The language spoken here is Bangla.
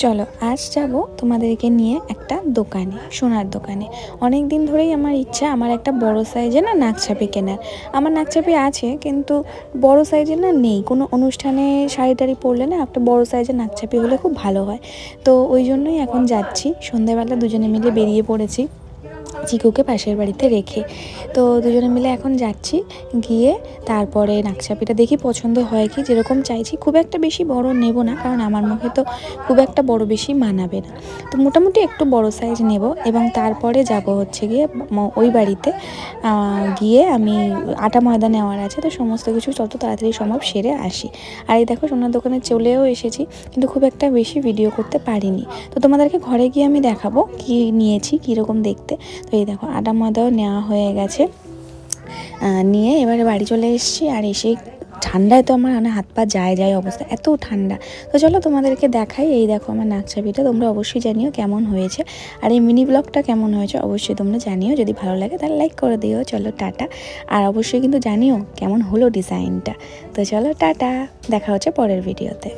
চলো আজ যাব তোমাদেরকে নিয়ে একটা দোকানে, সোনার দোকানে। অনেক দিন ধরেই আমার ইচ্ছা আমার একটা বড় সাইজে না নাকছাপি কেনার। আমার নাকছাপি আছে কিন্তু বড় সাইজের না নেই। কোনো অনুষ্ঠানে শাড়ি টাড়ি পরলে না একটা বড় সাইজের নাকছাপি হলে খুব ভালো হয়। তো ওই জন্যই এখন যাচ্ছি, সন্ধ্যাবেলা দুজনে মিলে বেরিয়ে পড়েছি চিকুকে পাশের বাড়িতে রেখে। তো দুজনে মিলে এখন যাচ্ছি, গিয়ে তারপরে নাকছাপিটা দেখি পছন্দ হয় কি, যেরকম চাইছি। খুব একটা বেশি বড় নেব না, কারণ আমার মুখে তো খুব একটা বড় বেশি মানাবে না। তো মোটামুটি একটু বড় সাইজ নেব এবং তারপরে যাব হচ্ছে গিয়ে ওই বাড়িতে। গিয়ে আমি আটা ময়দা নেওয়ার আছে, তো সমস্ত কিছু যত তাড়াতাড়ি সম্ভব সেরে আসি। আর এই দেখো সোনার দোকানে চলেও এসেছি, কিন্তু খুব একটা বেশি ভিডিও করতে পারিনি। তো তোমাদেরকে ঘরে গিয়ে আমি দেখাবো কি নিয়েছি, কীরকম দেখতে। তো এই দেখো আটা ময়দাও নেওয়া হয়ে গেছে, নিয়ে এবারে বাড়ি চলে এসেছি। আর এসে ঠান্ডায় তো আমার হাত পা যায় অবস্থা, এত ঠান্ডা। তো চলো তোমাদেরকে দেখাই। এই দেখো আমার নাকছাপিটা, তোমরা অবশ্যই জানিও কেমন হয়েছে। আর এই মিনি ব্লগটা কেমন হয়েছে অবশ্যই তোমরা জানিও। যদি ভালো লাগে তাহলে লাইক করে দিও। চলো টাটা। আর অবশ্যই কিন্তু জানিও কেমন হলো ডিজাইনটা। তো চলো টাটা, দেখা হচ্ছে পরের ভিডিওতে।